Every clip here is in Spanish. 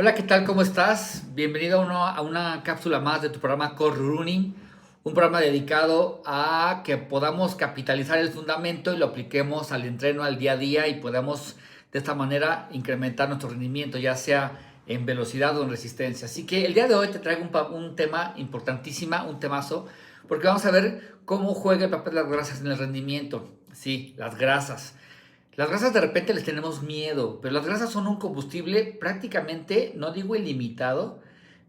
Hola, ¿qué tal? ¿Cómo estás? Bienvenido a una cápsula más de tu programa Core Running, un programa dedicado a que podamos capitalizar el fundamento y lo apliquemos al entreno, al día a día y podamos de esta manera incrementar nuestro rendimiento, ya sea en velocidad o en resistencia. Así que el día de hoy te traigo un tema importantísimo, un temazo, porque vamos a ver cómo juega el papel de las grasas en el rendimiento. Sí, las grasas. Las grasas de repente les tenemos miedo, pero las grasas son un combustible prácticamente, no digo ilimitado,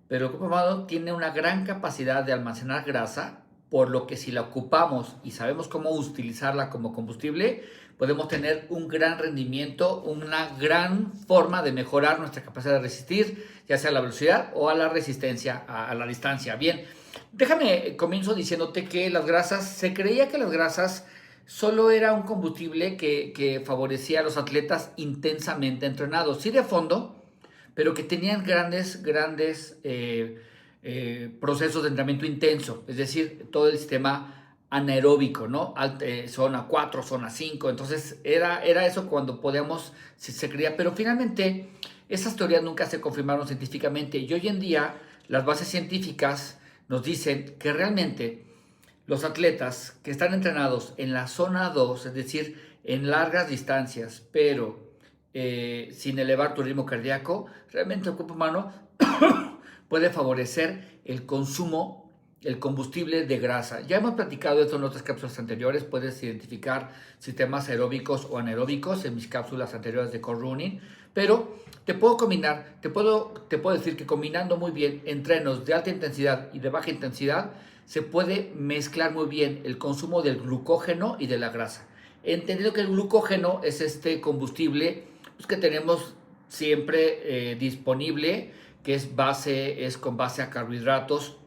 pero el cuerpo humano tiene una gran capacidad de almacenar grasa, por lo que si la ocupamos y sabemos cómo utilizarla como combustible, podemos tener un gran rendimiento, una gran forma de mejorar nuestra capacidad de resistir, ya sea a la velocidad o a la resistencia, a la distancia. Bien, déjame comienzo diciéndote que las grasas, se creía que las grasas solo era un combustible que favorecía a los atletas intensamente entrenados, sí de fondo, pero que tenían grandes procesos de entrenamiento intenso, es decir, todo el sistema anaeróbico, ¿no? Zona 4, zona 5, entonces era eso cuando podíamos, si se creía, pero finalmente esas teorías nunca se confirmaron científicamente y hoy en día las bases científicas nos dicen que realmente los atletas que están entrenados en la zona 2, es decir, en largas distancias, pero sin elevar tu ritmo cardíaco, realmente el cuerpo humano puede favorecer el consumo, el combustible de grasa. Ya hemos platicado esto en otras cápsulas anteriores, puedes identificar sistemas aeróbicos o anaeróbicos en mis cápsulas anteriores de core running, pero te puedo combinar, te puedo decir que combinando muy bien entrenos de alta intensidad y de baja intensidad, se puede mezclar muy bien el consumo del glucógeno y de la grasa. Entendiendo que el glucógeno es este combustible pues, que tenemos siempre disponible, que es con base a carbohidratos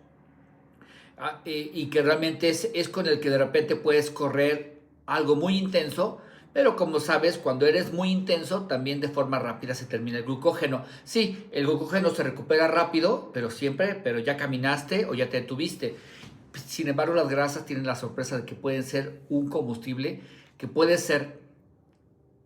y que realmente es con el que de repente puedes correr algo muy intenso, pero como sabes, cuando eres muy intenso, también de forma rápida se termina el glucógeno. Sí, el glucógeno se recupera rápido, pero ya caminaste o ya te detuviste. Sin embargo, las grasas tienen la sorpresa de que pueden ser un combustible que puede ser,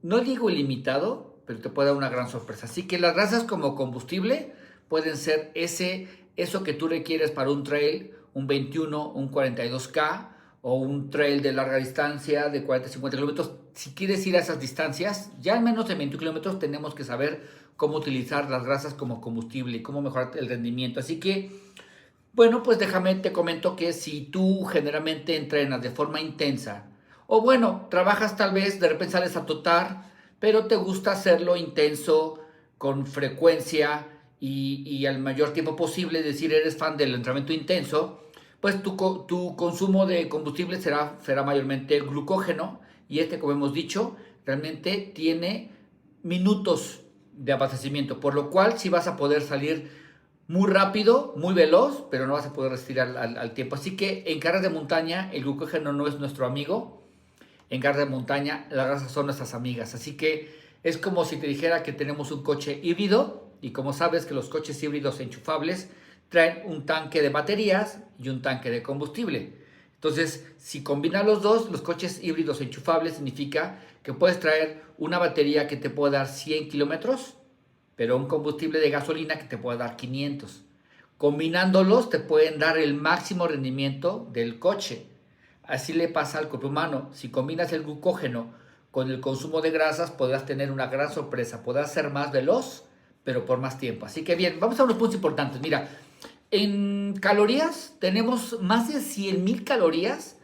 no digo ilimitado, pero te puede dar una gran sorpresa. Así que las grasas como combustible pueden ser eso que tú requieres para un trail, un 21, un 42K o un trail de larga distancia de 40, 50 kilómetros. Si quieres ir a esas distancias, ya en menos de 21 kilómetros tenemos que saber cómo utilizar las grasas como combustible y cómo mejorar el rendimiento. Así que bueno, pues déjame, te comento que si tú generalmente entrenas de forma intensa, o bueno, trabajas tal vez, de repente sales a trotar, pero te gusta hacerlo intenso, con frecuencia y al mayor tiempo posible, es decir, eres fan del entrenamiento intenso, pues tu consumo de combustible será mayormente glucógeno y como hemos dicho, realmente tiene minutos de abastecimiento, por lo cual si vas a poder salir muy rápido, muy veloz, pero no vas a poder resistir al tiempo. Así que en carreras de montaña el glucógeno no es nuestro amigo, en carreras de montaña las grasas son nuestras amigas. Así que es como si te dijera que tenemos un coche híbrido y como sabes que los coches híbridos enchufables traen un tanque de baterías y un tanque de combustible. Entonces, si combinas los dos, los coches híbridos enchufables significa que puedes traer una batería que te puede dar 100 kilómetros pero un combustible de gasolina que te puede dar 500. Combinándolos te pueden dar el máximo rendimiento del coche. Así le pasa al cuerpo humano. Si combinas el glucógeno con el consumo de grasas, podrás tener una gran sorpresa. Podrás ser más veloz, pero por más tiempo. Así que bien, vamos a unos puntos importantes. Mira, en calorías tenemos más de 100,000 calorías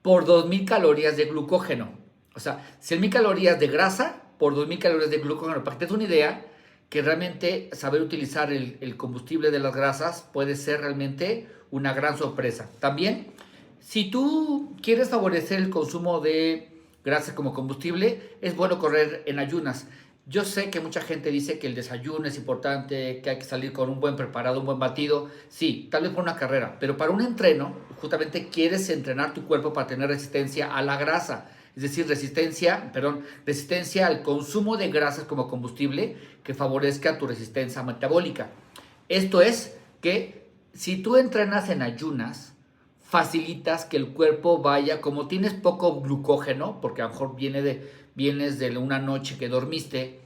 por 2,000 calorías de glucógeno. O sea, 100,000 calorías de grasa por 2,000 calorías de glucógeno. Para que te des una idea, que realmente saber utilizar el combustible de las grasas puede ser realmente una gran sorpresa. También, si tú quieres favorecer el consumo de grasa como combustible, es bueno correr en ayunas. Yo sé que mucha gente dice que el desayuno es importante, que hay que salir con un buen preparado, un buen batido. Sí, tal vez por una carrera, pero para un entreno, justamente quieres entrenar tu cuerpo para tener resistencia a la grasa. Es decir, resistencia al consumo de grasas como combustible que favorezca tu resistencia metabólica. Esto es que si tú entrenas en ayunas, facilitas que el cuerpo vaya, como tienes poco glucógeno, porque a lo mejor vienes de una noche que dormiste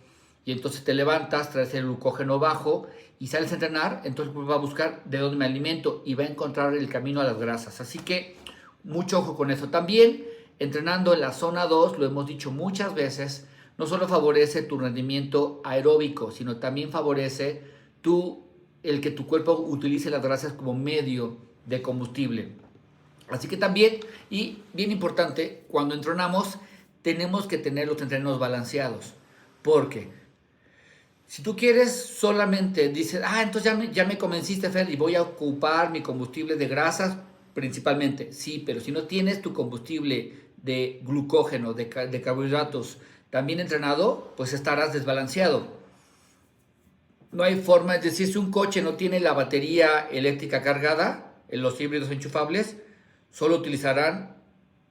y entonces te levantas, traes el glucógeno bajo y sales a entrenar, entonces va a buscar de dónde me alimento y va a encontrar el camino a las grasas. Así que mucho ojo con eso. También entrenando en la zona 2, lo hemos dicho muchas veces, no solo favorece tu rendimiento aeróbico, sino también favorece el que tu cuerpo utilice las grasas como medio de combustible. Así que también, y bien importante, cuando entrenamos tenemos que tener los entrenos balanceados. Porque si tú quieres solamente, dices, entonces ya me convenciste, Fer, y voy a ocupar mi combustible de grasas principalmente. Sí, pero si no tienes tu combustible de glucógeno, de carbohidratos también entrenado, pues estarás desbalanceado. No hay forma, es decir, si un coche no tiene la batería eléctrica cargada, en los híbridos enchufables, solo utilizarán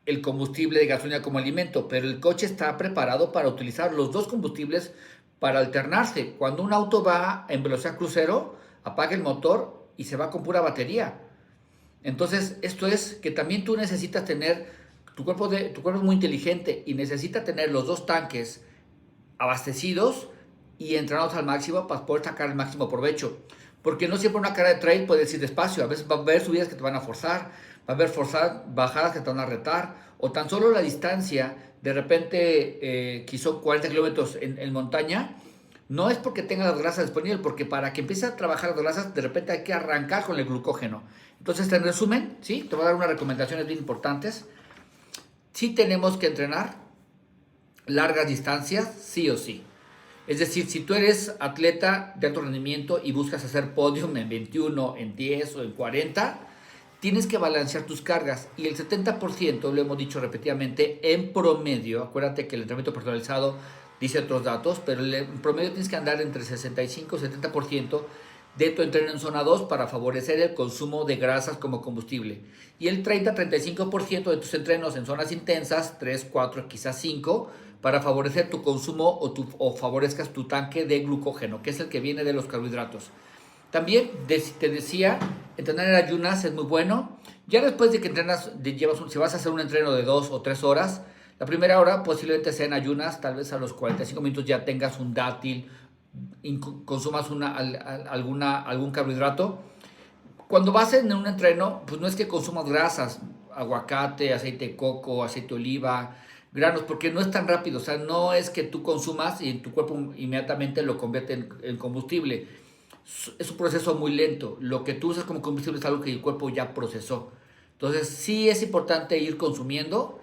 el combustible de gasolina como alimento, pero el coche está preparado para utilizar los dos combustibles para alternarse. Cuando un auto va en velocidad crucero, apaga el motor y se va con pura batería. Entonces, esto es que también tú necesitas tener, tu cuerpo es muy inteligente y necesita tener los dos tanques abastecidos y entrenados al máximo para poder sacar el máximo provecho. Porque no siempre una carrera de trail puedes ir despacio. A veces va a haber subidas que te van a forzar, va a haber bajadas que te van a retar, o tan solo la distancia, de repente quiso 40 kilómetros en montaña, no es porque tenga las grasas disponibles, porque para que empiece a trabajar las grasas, de repente hay que arrancar con el glucógeno. Entonces, en resumen, ¿sí? Te voy a dar unas recomendaciones bien importantes. Sí tenemos que entrenar largas distancias, sí o sí. Es decir, si tú eres atleta de alto rendimiento y buscas hacer podium en 21, en 10 o en 40, tienes que balancear tus cargas. Y el 70%, lo hemos dicho repetidamente, en promedio, acuérdate que el entrenamiento personalizado dice otros datos, pero en promedio tienes que andar entre 65 y 70% de tu entreno en zona 2 para favorecer el consumo de grasas como combustible. Y el 30-35% de tus entrenos en zonas intensas, 3, 4, quizás 5, para favorecer tu consumo o favorezcas tu tanque de glucógeno, que es el que viene de los carbohidratos. También te decía, entrenar en ayunas es muy bueno. Ya después de que entrenas, si vas a hacer un entreno de 2 o 3 horas, la primera hora posiblemente sea en ayunas, tal vez a los 45 minutos ya tengas un dátil, consumas algún carbohidrato. Cuando vas en un entreno, pues no es que consumas grasas, aguacate, aceite de coco, aceite de oliva, granos, porque no es tan rápido. O sea, no es que tú consumas y tu cuerpo inmediatamente lo convierte en combustible. Es un proceso muy lento. Lo que tú usas como combustible es algo que el cuerpo ya procesó. Entonces, sí es importante ir consumiendo,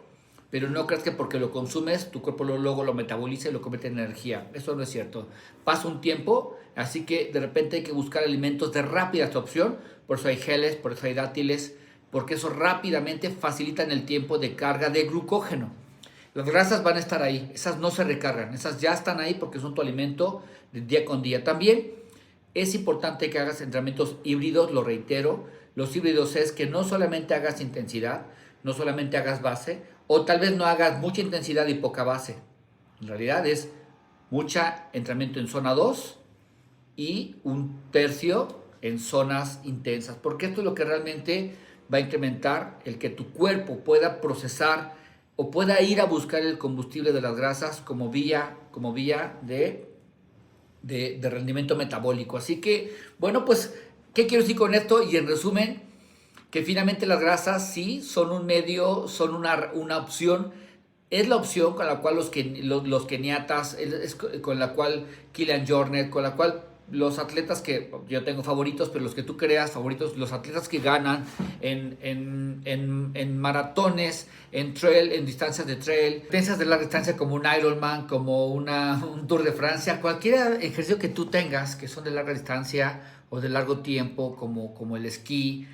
pero no creas que porque lo consumes, tu cuerpo luego lo metaboliza y lo convierte en energía. Eso no es cierto. Pasa un tiempo, así que de repente hay que buscar alimentos de rápida absorción. Por eso hay geles, por eso hay dátiles, porque eso rápidamente facilitan el tiempo de carga de glucógeno. Las grasas van a estar ahí, esas no se recargan, esas ya están ahí porque son tu alimento de día con día. También es importante que hagas entrenamientos híbridos, lo reitero. Los híbridos es que no solamente hagas intensidad, no solamente hagas base, o tal vez no hagas mucha intensidad y poca base. En realidad es mucha entrenamiento en zona 2 y un tercio en zonas intensas, porque esto es lo que realmente va a incrementar el que tu cuerpo pueda procesar o pueda ir a buscar el combustible de las grasas como vía de rendimiento metabólico. Así que, bueno, pues, ¿qué quiero decir con esto? Y en resumen, que finalmente las grasas sí son un medio, son una opción. Es la opción con la cual los keniatas, es con la cual Kilian Jornet, con la cual los atletas que yo tengo favoritos, pero los que tú creas favoritos, los atletas que ganan en maratones, en trail, en distancias de trail, distancias de larga distancia como un Ironman, como un Tour de Francia, cualquier ejercicio que tú tengas que son de larga distancia o de largo tiempo, como el esquí,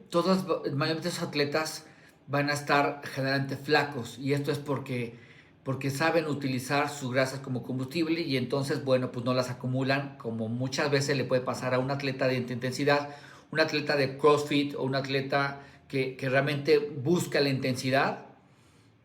todos, mayormente esos atletas van a estar generalmente flacos, y esto es porque saben utilizar sus grasas como combustible, y entonces, bueno, pues no las acumulan, como muchas veces le puede pasar a un atleta de alta intensidad, un atleta de CrossFit o un atleta que realmente busca la intensidad.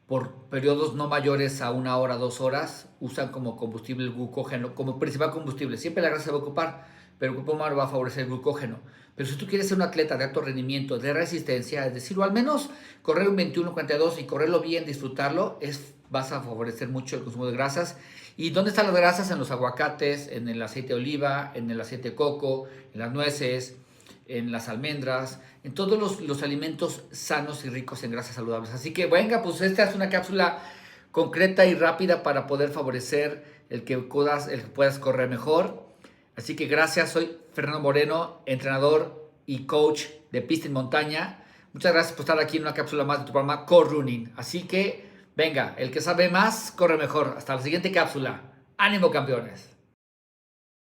Por periodos no mayores a 1 hora, 2 horas, usan como combustible el glucógeno, como principal combustible. Siempre la grasa se va a ocupar, pero el cuerpo humano va a favorecer el glucógeno. Pero si tú quieres ser un atleta de alto rendimiento, de resistencia, es decir, o al menos correr un 21-42 y correrlo bien, disfrutarlo, es vas a favorecer mucho el consumo de grasas. ¿Y dónde están las grasas? En los aguacates, en el aceite de oliva, en el aceite de coco, en las nueces, en las almendras, en todos los alimentos sanos y ricos en grasas saludables. Así que venga, pues esta es una cápsula concreta y rápida para poder favorecer el que puedas correr mejor. Así que gracias, soy Fernando Moreno, entrenador y coach de pista en montaña. Muchas gracias por estar aquí en una cápsula más de tu programa Core Running. Así que venga, el que sabe más, corre mejor. Hasta la siguiente cápsula. ¡Ánimo, campeones!